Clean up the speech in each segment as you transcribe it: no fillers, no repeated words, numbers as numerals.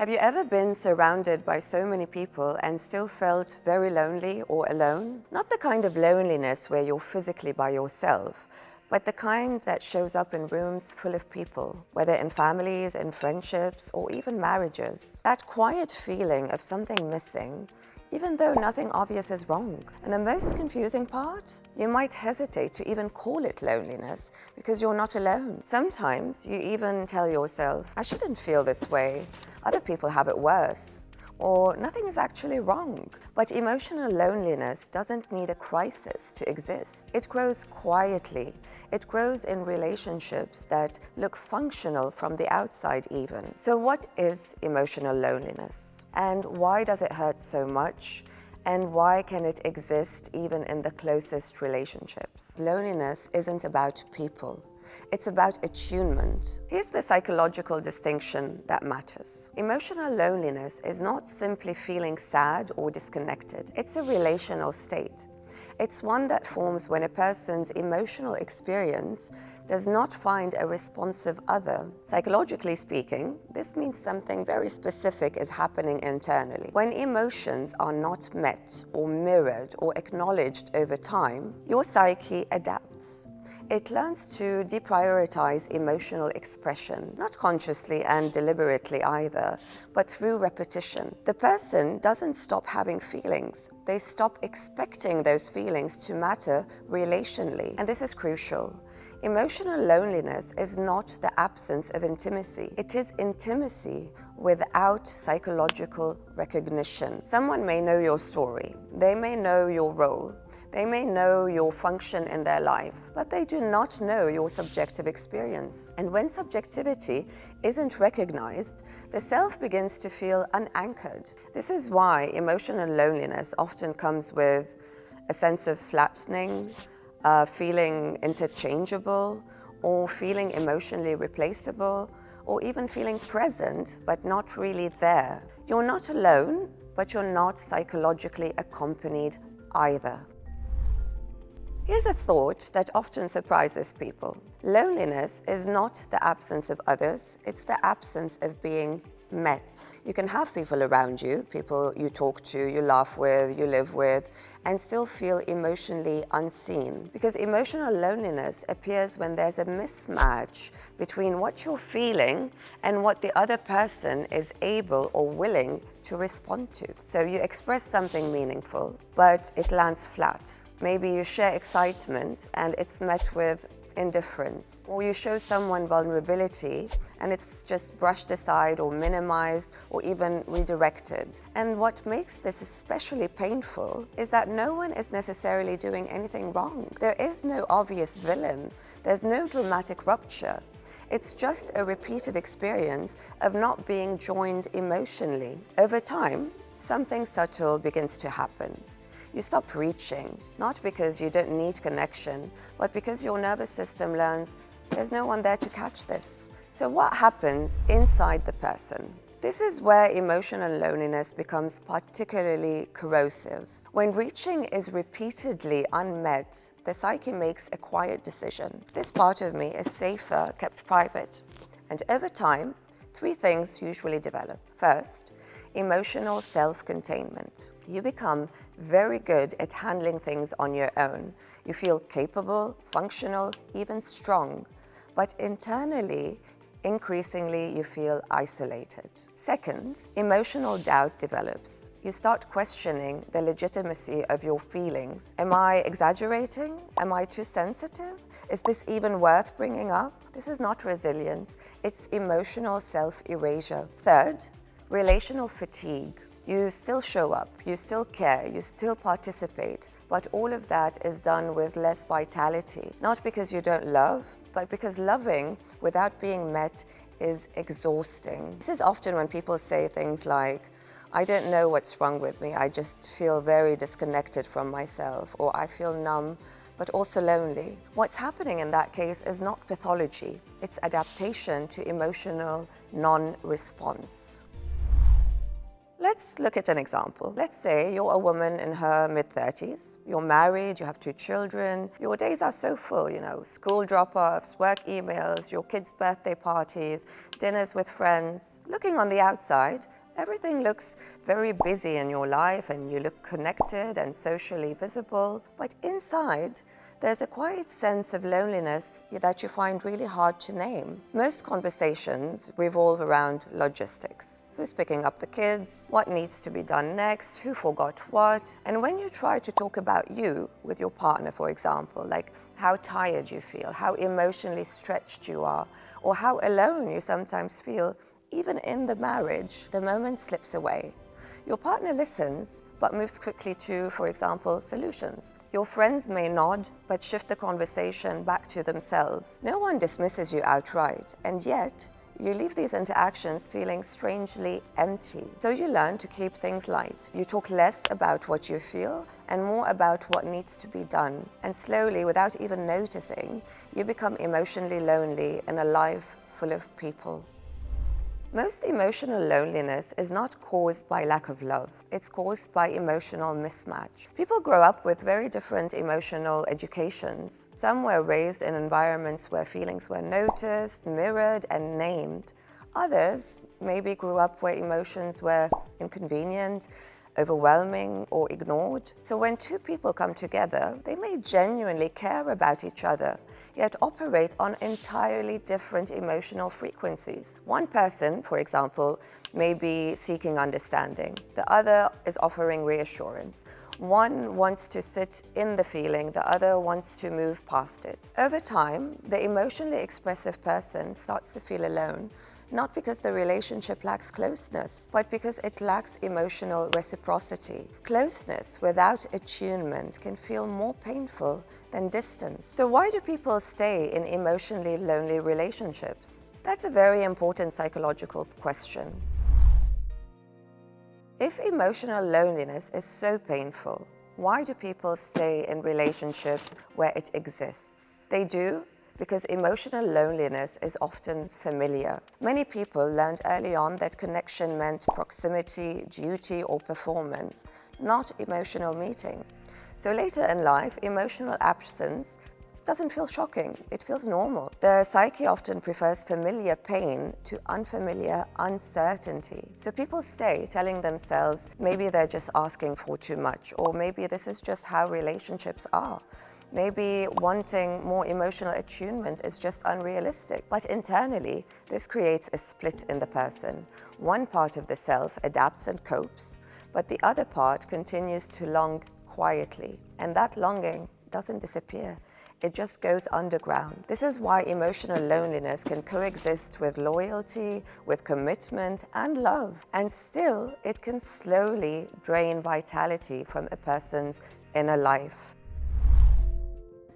Have you ever been surrounded by so many people and still felt very lonely or alone? Not the kind of loneliness where you're physically by yourself, but the kind that shows up in rooms full of people, whether in families, in friendships, or even marriages. That quiet feeling of something missing, even though nothing obvious is wrong. And the most confusing part? You might hesitate to even call it loneliness because you're not alone. Sometimes you even tell yourself, I shouldn't feel this way. Other people have it worse. Or nothing is actually wrong. But emotional loneliness doesn't need a crisis to exist. It grows quietly. It grows in relationships that look functional from the outside even. So what is emotional loneliness? And why does it hurt so much? And why can it exist even in the closest relationships? Loneliness isn't about people. It's about attunement. Here's the psychological distinction that matters. Emotional loneliness is not simply feeling sad or disconnected. It's a relational state. It's one that forms when a person's emotional experience does not find a responsive other. Psychologically speaking, this means something very specific is happening internally. When emotions are not met or mirrored or acknowledged over time, your psyche adapts. It learns to deprioritize emotional expression, not consciously and deliberately either, but through repetition. The person doesn't stop having feelings. They stop expecting those feelings to matter relationally. And this is crucial. Emotional loneliness is not the absence of intimacy. It is intimacy without psychological recognition. Someone may know your story. They may know your role. They may know your function in their life, but they do not know your subjective experience. And when subjectivity isn't recognized, the self begins to feel unanchored. This is why emotional loneliness often comes with a sense of flattening, feeling interchangeable, or feeling emotionally replaceable, or even feeling present but not really there. You're not alone, but you're not psychologically accompanied either. Here's a thought that often surprises people. Loneliness is not the absence of others, it's the absence of being met. You can have people around you, people you talk to, you laugh with, you live with, and still feel emotionally unseen. Because emotional loneliness appears when there's a mismatch between what you're feeling and what the other person is able or willing to respond to. So you express something meaningful, but it lands flat. Maybe you share excitement and it's met with indifference. Or you show someone vulnerability and it's just brushed aside or minimized or even redirected. And what makes this especially painful is that no one is necessarily doing anything wrong. There is no obvious villain. There's no dramatic rupture. It's just a repeated experience of not being joined emotionally. Over time, something subtle begins to happen. You stop reaching, not because you don't need connection, but because your nervous system learns there's no one there to catch this. So what happens inside the person? This is where emotional loneliness becomes particularly corrosive. When reaching is repeatedly unmet, the psyche makes a quiet decision. This part of me is safer kept private. And over time, three things usually develop. First, emotional self-containment. You become very good at handling things on your own. You feel capable, functional, even strong. But internally, increasingly, you feel isolated. Second, emotional doubt develops. You start questioning the legitimacy of your feelings. Am I exaggerating? Am I too sensitive? Is this even worth bringing up? This is not resilience. It's emotional self-erasure. Third, relational fatigue. You still show up, you still care, you still participate, but all of that is done with less vitality. Not because you don't love, but because loving without being met is exhausting. This is often when people say things like, I don't know what's wrong with me, I just feel very disconnected from myself, or I feel numb, but also lonely. What's happening in that case is not pathology, it's adaptation to emotional non-response. Let's look at an example. Let's say you're a woman in her mid-30s. You're married, you have 2 children. Your days are so full, school drop-offs, work emails, your kids' birthday parties, dinners with friends. Looking on the outside, everything looks very busy in your life and you look connected and socially visible. But inside, there's a quiet sense of loneliness that you find really hard to name. Most conversations revolve around logistics. Who's picking up the kids? What needs to be done next? Who forgot what? And when you try to talk about you with your partner, for example, like how tired you feel, how emotionally stretched you are, or how alone you sometimes feel, even in the marriage, the moment slips away. Your partner listens, but moves quickly to, for example, solutions. Your friends may nod, but shift the conversation back to themselves. No one dismisses you outright, and yet you leave these interactions feeling strangely empty. So you learn to keep things light. You talk less about what you feel and more about what needs to be done. And slowly, without even noticing, you become emotionally lonely in a life full of people. Most emotional loneliness is not caused by lack of love. It's caused by emotional mismatch. People grow up with very different emotional educations. Some were raised in environments where feelings were noticed, mirrored, and named. Others maybe grew up where emotions were inconvenient, overwhelming, or ignored. So when 2 people come together, they may genuinely care about each other, yet operate on entirely different emotional frequencies. One person, for example, may be seeking understanding. The other is offering reassurance. One wants to sit in the feeling, the other wants to move past it. Over time, the emotionally expressive person starts to feel alone, not because the relationship lacks closeness, but because it lacks emotional reciprocity. Closeness without attunement can feel more painful than distance. So why do people stay in emotionally lonely relationships? That's a very important psychological question. If emotional loneliness is so painful, why do people stay in relationships where it exists? They do because emotional loneliness is often familiar. Many people learned early on that connection meant proximity, duty, or performance, not emotional meeting. So later in life, emotional absence doesn't feel shocking, it feels normal. The psyche often prefers familiar pain to unfamiliar uncertainty. So people stay telling themselves maybe they're just asking for too much, or maybe this is just how relationships are. Maybe wanting more emotional attunement is just unrealistic. But internally, this creates a split in the person. One part of the self adapts and copes, but the other part continues to long quietly. And that longing doesn't disappear. It just goes underground. This is why emotional loneliness can coexist with loyalty, with commitment, and love. And still, it can slowly drain vitality from a person's inner life.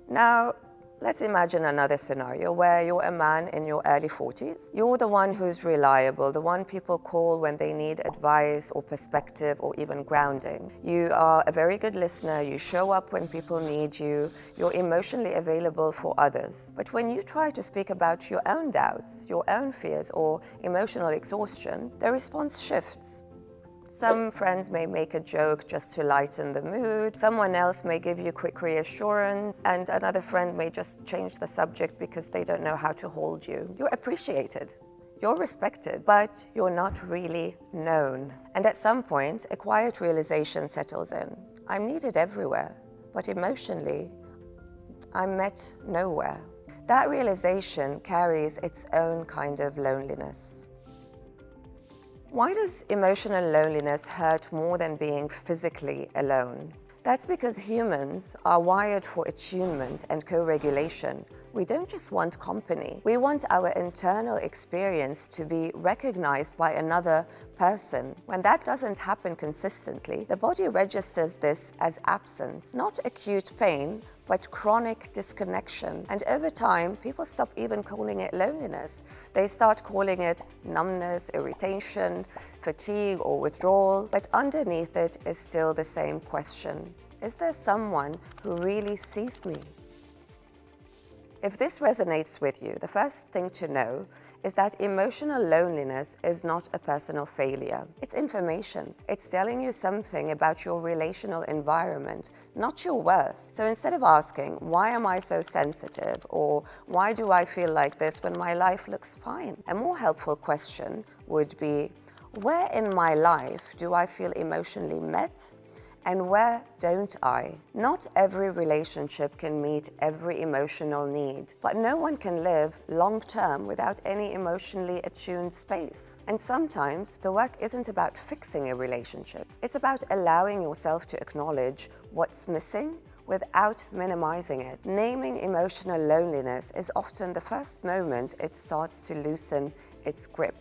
Now, let's imagine another scenario where you're a man in your early 40s. You're the one who's reliable, the one people call when they need advice or perspective or even grounding. You are a very good listener, you show up when people need you, you're emotionally available for others. But when you try to speak about your own doubts, your own fears, or emotional exhaustion, the response shifts. Some friends may make a joke just to lighten the mood. Someone else may give you quick reassurance, and another friend may just change the subject because they don't know how to hold you. You're appreciated, you're respected, but you're not really known. And at some point, a quiet realization settles in. I'm needed everywhere, but emotionally, I'm met nowhere. That realization carries its own kind of loneliness. Why does emotional loneliness hurt more than being physically alone? That's because humans are wired for attunement and co-regulation. We don't just want company. We want our internal experience to be recognized by another person. When that doesn't happen consistently, the body registers this as absence, not acute pain, but chronic disconnection. And over time, people stop even calling it loneliness. They start calling it numbness, irritation, fatigue, or withdrawal. But underneath it is still the same question. Is there someone who really sees me? If this resonates with you, the first thing to know is that emotional loneliness is not a personal failure. It's information. It's telling you something about your relational environment, not your worth. So instead of asking, why am I so sensitive? Or why do I feel like this when my life looks fine? A more helpful question would be, where in my life do I feel emotionally met? And where don't I? Not every relationship can meet every emotional need, but no one can live long-term without any emotionally attuned space. And sometimes the work isn't about fixing a relationship. It's about allowing yourself to acknowledge what's missing without minimizing it. Naming emotional loneliness is often the first moment it starts to loosen its grip.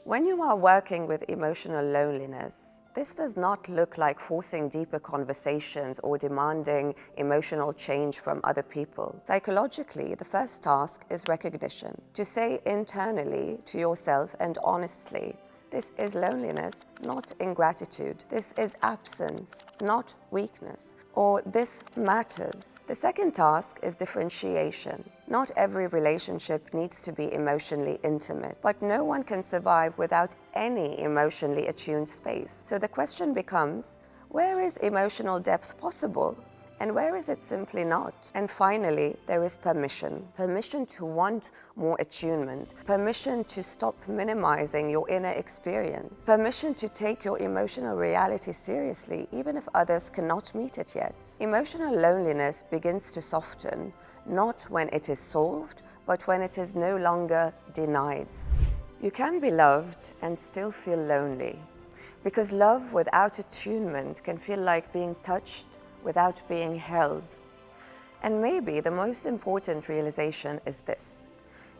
When you are working with emotional loneliness, this does not look like forcing deeper conversations or demanding emotional change from other people. Psychologically, the first task is recognition. To say internally to yourself and honestly, this is loneliness, not ingratitude. This is absence, not weakness. Or this matters. The second task is differentiation. Not every relationship needs to be emotionally intimate, but no one can survive without any emotionally attuned space. So the question becomes, where is emotional depth possible? And where is it simply not? And finally, there is permission. Permission to want more attunement. Permission to stop minimizing your inner experience. Permission to take your emotional reality seriously, even if others cannot meet it yet. Emotional loneliness begins to soften, not when it is solved, but when it is no longer denied. You can be loved and still feel lonely, because love without attunement can feel like being touched without being held. And maybe the most important realization is this: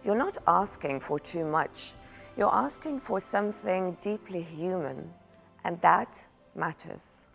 you're not asking for too much, you're asking for something deeply human, and that matters.